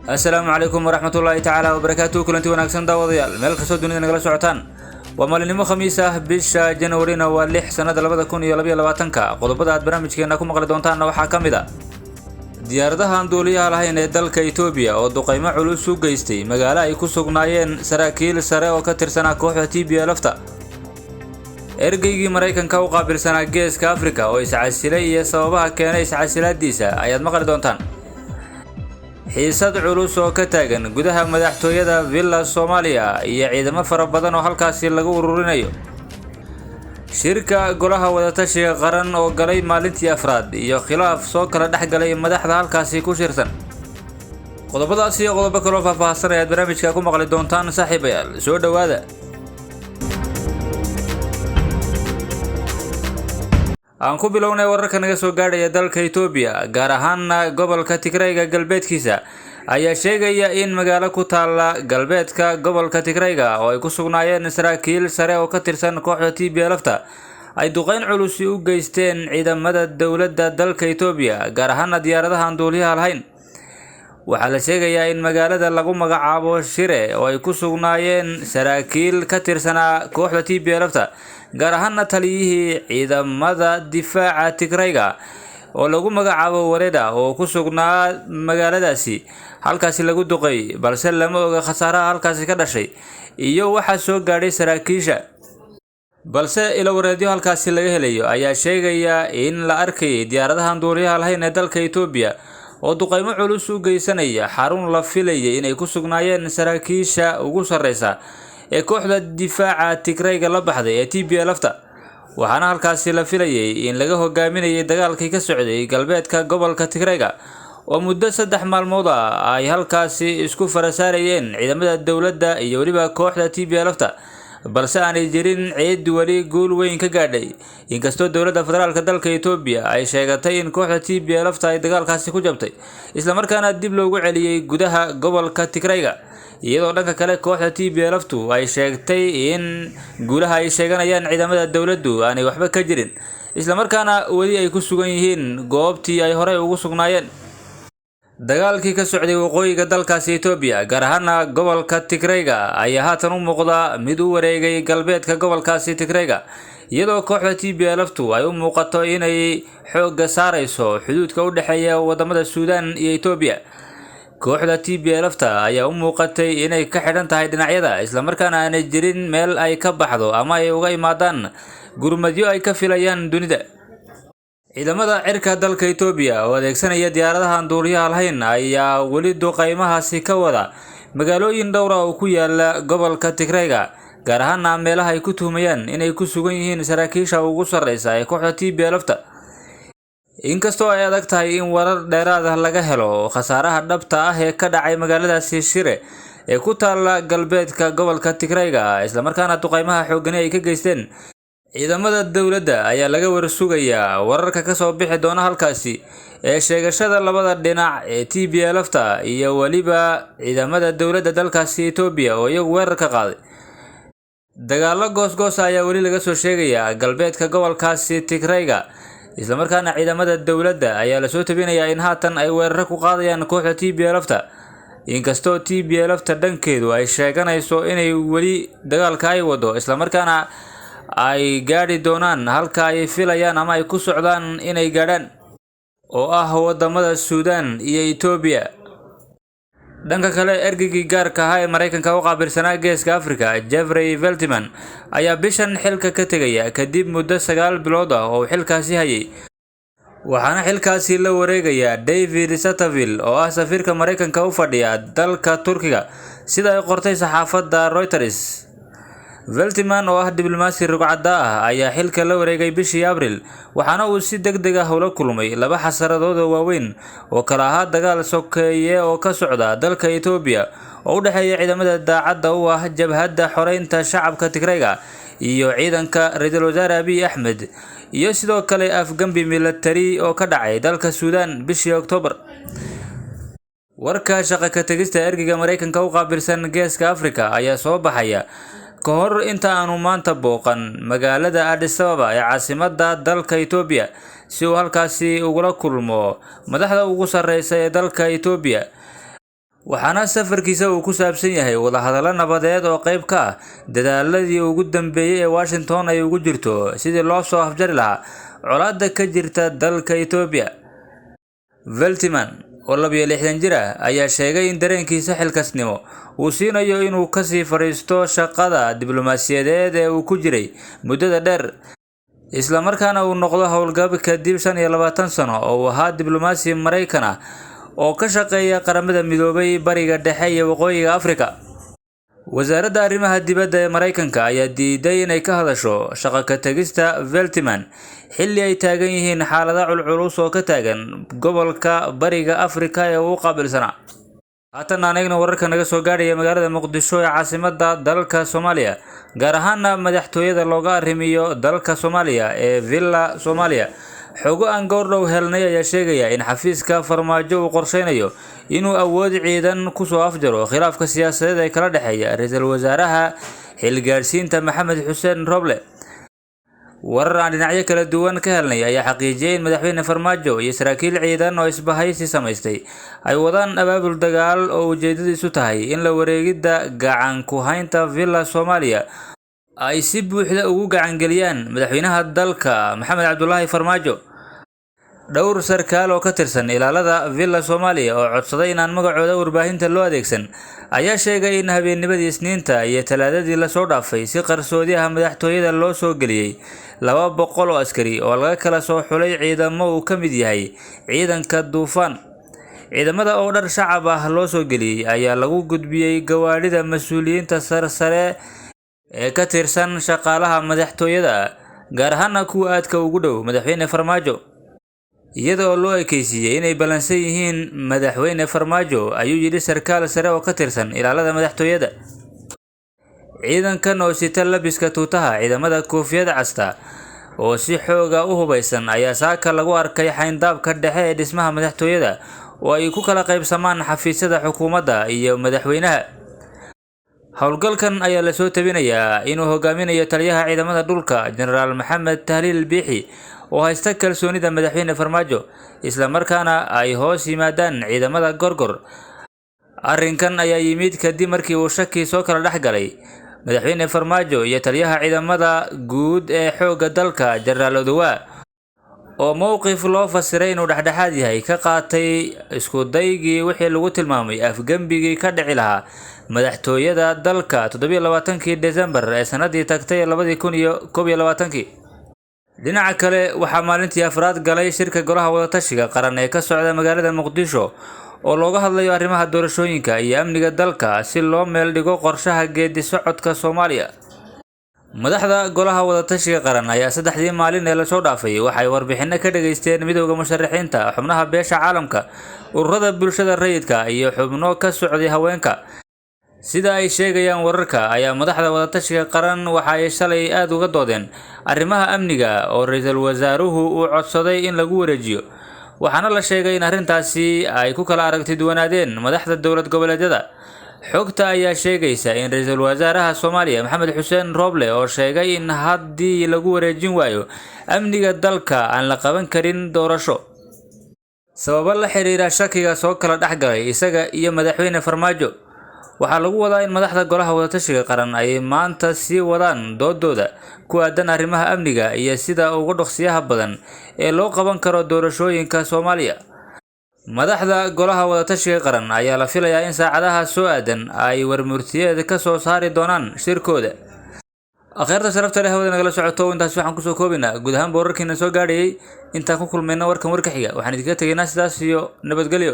السلام عليكم ورحمة الله تعالى وبركاته. كلنتي وناكسن داوديال meel kasto dunida nagala socotaan waa maalinimo khamiis ah bisha January waa 6 sanada 2022 qodobada aad barnaamijkeena ku maqli doontaan waxa kamid ah diyaaradaha duuliyaha lahayn ee dalka Itoobiya oo duqeymo culus u geystay magaalo ay ku sugnaayeen saraakiil sare oo ka tirsan kooxda TPLF-ta ergeygii Mareykanka u qaabilsanaa geeska Afrika oo iscasilay iyo sababaha keenay iscasilaadiisa ayaad maqli doontaan xiisad culus oo ka taagan gudaha madaxtooyada Villa Somaliya iyo ciidamo fara badan oo halkaasi lagu ururinayo shirka golaha wadatashiga qaran oo galay maalintii afraad iyo khilaaf soo kala dhaxgalay madaxda halkaasi ku shirsan qodobadaas iyo qodobo kale oo faahfaahsan ayaad barnaamijka ku maqli doontaan saaxiibayaal soo dhawaada aan ku bilownay wararka naga soo gaadhay dalka Itoobiya gaar ahaan gobolka tigreega galbeedkiisa ayaa sheegaya in magaalo ku taala galbeedka gobolka tigreega oo ay ku sugnaayeen saraakiil sare oo ka tirsan kooxda TPLF-ta ay duqeyn culus u geysteen ciidamada dawladda dalka Itoobiya gaar ahaan diyaaradaha duuliyaha lahayn waxaa la sheegayaa in magaalada lagu magacaabo Shire oo ay ku sugnaayeen saraakiil ka tirsan kooxda TPLF-ta gaar ahaan taliyihii ciidamada difaaca tigreega oo lagu magacaabo Wareeda oo ku sugnaa magaaladaasi halkaasi lagu duqeey balse lama oga khasaaraha halkaasi ka dhashay iyo waxa soo gaadhay saraakiisha balse ila wareedyo halkaasi laga helayo ayaa sheegaya in la arkay diyaaradaha duuliyaha lahayn ee dalka Itoobiya oo duqeymo culus u geysanaya xarun la filayay inay ku sugnaayeen saraakiisha ugu sareysa ee kooxda difaaca tigreega la baxday ee TPLF-ta waxaana halkaasi la filayay in laga hogaaminayay dagaalkii ka socday galbeedka gobolka tigreega oo muddo 3 maalmood ay halkaasi isku farasaarayeen ciidamada dawladda iyo waliba kooxda TPLF-ta balse aanay jirin cid wali guul weyn ka gaadhay inkastoo dawladda federaalka dalka Itoobiya ay sheegatay in kooxda TPLF-ta ay dagaalkaasi ku jabtay isla markaana dib loogu celiyay gudaha gobolka tigreega iyadoo dhanka kale kooxda TPLF-tu ay sheegtay in guulaha ay sheeganayaan ciidamada dawladdu aanay waxba ka jirin isla markaana wali ay ku sugan yihiin goobtii ay hore ugu sugnaayeen dagaalkii ka socday waqooyiga dalkaasi Itoobiya gaar ahaan gobolka tigreega ayaa haatan u muuqda mid u wareegay galbeedka gobolkaasi tigreega iyadoo kooxda TPLF-tu ay u muuqato inay xoog saarayso xuduudka u dhaxeeya wadamada Suudaan iyo Itoobiya kooxda TPLF-ta ayaa u muuqatay inay ka xidhan tahay dhinacyada isla markaana aanay jirin meel ay ka baxdo ama ay uga imaadaan gurmadyo ay ka filayaan dunida ciidamada cirka dalka Itoobiya oo adeegsanaya diyaaradaha duuliyaha lahayn ayaa wali duqeymahaasi ka wada magaalooyin dhowr ah oo ku yaala gobolka tigreega gaar ahaan meelaha ay ku tuhmayaan inay ku sugan yihiin saraakiisha ugu sareysa ee kooxda TPLF-ta inkastoo ay adag tahay in warar dheeraad ah laga helo khasaaraha dhabta ah ee ka dhacay magaaladaasi Shire ee ku taala galbeedka gobolka tigreega isla markaana duqeymaha xooggan ay ka geysteen ciidamada dawladda ayaa laga warsugayaa wararka ka soo bixi doona halkaasi ee sheegashada labada dhinac ee TPLF-ta iyo waliba ciidamada dawladda dalkaasi Itoobiya oo iyagu weerar ka qaaday dagaalo goosgoos ayaa wali laga soo sheegayaa galbeedka gobolkaasi tigreega isla markaana ciidamada dawladda ayaa la soo tabinayaa in haatan ay weerar ku qaadayaan kooxda TPLF-ta inkastoo TPLF-ta dhankeedu ay sheeganayso inay wali dagaalka ay wado isla markaana ay gaari doonaan halka ay filayaan ama ay ku socdaan inay gaadhaan oo ah wadamada Suudaan iyo Itoobiya dhanka kale ergeygii gaarka ah ee Mareykanka u qaabilsanaa geeska Afrika Jeffrey Feltman ayaa bishan xilka ka tegaya kadib muddo 9 bilood ah oo xilkaasi hayay waxaana xilkaasi la wareegaya David Satterfield oo ah safiirka Mareykanka u fadhiya dalka Turkiga sida ay qortay saxaafadda Reuters Feltman oo ah diblomaasi rugcada ah ayaa xilka la wareegay bishii Abriil waxaana uu si degdeg ah ula kulmay laba xasaradood oo waaweyn oo kala ahaa dagaal sokeeye oo ka socda dalka Itoobiya oo u dhaxeeya ciidamada daacadda u ah jabhadda xoreynta shacabka tigreega iyo ciidanka ra'iisul wasaare Abiy Ahmed iyo sidoo kale afgambi military oo ka dhacay dalka Suudaan bishii Oktoobar warka shaqo ka tagista ergeyga Mareykanka u qaabilsan geeska Afrika ayaa soo baxaya kahor inta aanu maanta booqan magaalada Addis Ababa ee caasimadda dalka Itoobiya si uu halkaasi ugula kulmo madaxda ugu sareysa ee dalka Itoobiya waxaana safarkiisa uu ku saabsan yahay wadahadalo nabadeed oo qayb ka ah dadaaladii ugu dambeeyay ee Washington ay ugu jirto sidii loo soo afjari lahaa colaadda ka jirta dalka Itoobiya. Veltman oo 62 jir ah ayaa sheegay in dareenkiisa xilkasnimo uu siinayo inuu ka sii fariisto shaqada diblomaasiyadeed ee uu ku jiray muddada dheer, isla markaana uu noqdo howlgab kadib 25 sano oo uu ahaa diblomaasi Mareykan ah oo ka shaqeeya qaramada midoobay Bariga Dhexe iyo Waqooyiga Afrika. wasaaradda arrimaha dibadda ee Mareykanka ayaa diiday inay ka hadasho shaqo ka tagista Veltman xilli ay taagan yihiin xaalado culculus oo ka taagan gobolka Bariga Afrika ee uu qaabilsanaa. haatan anagna wararka naga soo gaadhaya magaalada Muqdisho ee caasimadda dalka Soomaaliya, gaar ahaan madaxtooyada looga arrimiyo dalka Soomaaliya ee Villa Soomaaliya. xogo aan goordhow helnay ayaa sheegaya in xafiiska farmaajo uu qorsheynayo inuu awood ciidan ku soo afjaro khilaafka siyaasadeed ee kala dhaxeeya ra'iisul wasaaraha xilgaarsiinta Maxamed Xuseen Roble. warar aan dhinacyo kala duwan ka helnay ayaa xaqiijiyay in madaxweyne farmaajo iyo saraakiil ciidan oo isbahaysi samaystay ay wadaan abaabul dagaal oo ujeedadiisu tahay in la wareegidda gacan ku haynta Villa Soomaaliya ay si buuxda ugu gacan geliyaan madaxweynaha dalka Maxamed Cabdullaahi Farmaajo. dhowr sarkaal oo ka tirsan ilaalada Villa Soomaaliya oo codsaday in aan magacooda warbaahinta loo adeegsan ayaa sheegay in habeennimadii Isniinta iyo Talaadadii la soo dhaafay si qarsoodi ah madaxtooyada loo soo geliyay 200 oo askari oo laga kala soo xulay ciidamo uu ka mid yahay ciidanka duufaan. ciidamada oo dhar shacab ah loo soo geliyay ayaa lagu gudbiyay gawaadhida mas'uuliyiinta sarsare ee ka tirsan shaqaalaha madaxtooyada, gaar ahaan kuwa aadka ugu dhow madaxweyne Farmaajo, iyada oo loo ekeysiyay inay balansan yihiin madaxweyne Farmaajo, ayuu yidhi sarkaal sare oo ka tirsan ilaalada madaxtooyada. ciidankan oo sita labiska tuutaha ciidamada koofiyada casta oo si xooga u hubeysan ayaa saaka lagu arkay xayndaabka dhexe ee dhismaha madaxtooyada oo ay ku kala qaybsamaan xafiisyada xukuumadda iyo madaxweynaha. howlgalkan ayaa la soo tabinayaa inuu hogaaminayo taliyaha ciidamada dhulka Generaal Maxamed Tahliil Biixi oo haysta kalsoonida madaxweyne Farmaajo, isla markaana ay hoos yimaadaan ciidamada gorgor. arrinkan ayaa yimid kadib markii uu shaki soo kala dhaxgalay madaxweyne Farmaajo iyo taliyaha ciidamada guud ee xoogga dalka Generaal Odowa oo mowqif loo fasiray inuu dhexdhexaad yahay ka qaatay isku daygii wixii lagu tilmaamay afgambigii ka dhici lahaa madaxtooyada dalka 27 December ee sanadii tagtay 2021. dhinaca kale waxaa maalintii afraad galay shirka golaha wadatashiga qaran ee ka socda magaalada Muqdisho oo looga hadlayo arrimaha doorashooyinka iyo amniga dalka si loo meel dhigo qorshaha geedi socodka Soomaaliya. madaxda golaha wadatashiga qaran ayaa 3 maalin ee la soo dhaafay waxay warbixino ka dhageysteen midowga musharaxiinta, xubnaha beesha caalamka, ururada bulshada rayidka iyo xubno ka socday haweenka. sida ay sheegayaan wararka ayaa madaxda wadatashiga qaran waxa ay shalay aad uga doodeen arrimaha amniga oo ra'iisul wasaaruhu uu codsaday in lagu wareejiyo, waxaana la sheegay in arrintaasi ay ku kala aragti duwanaadeen madaxda dowlad goboleedyada. xogta ayaa sheegaysa in ra'iisul wasaaraha Soomaaliya Maxamed Xuseen Roble oo sheegay in haddii lagu wareejin waayo amniga dalka aan la qaban karin doorasho sabab la xiriira shakiga soo kala dhaxgalay isaga iyo madaxweyne Farmaajo. waxaa lagu wadaa in madaxda golaha wadatashiga qaran ay maanta sii wadaan doodooda ku aadan arrimaha amniga iyo sida ugu dhaqsiyaha badan ee loo qaban karo doorashooyinka Soomaaliya. madaxda golaha wadatashiga qaran ayaa la filayaa in saacadaha soo aadan ay warmurtiyeed ka soo saari doonaan shirkooda. akhayrta sharafta leh hawada nagala socoto intaas waxaan kusoo koobinaa guud ahaan wararkiina soo gaadhayay. intaan ku kulmayna warkan warka xiga waxaan idinkaga tegaynaa sidaas iyo nabadgelyo.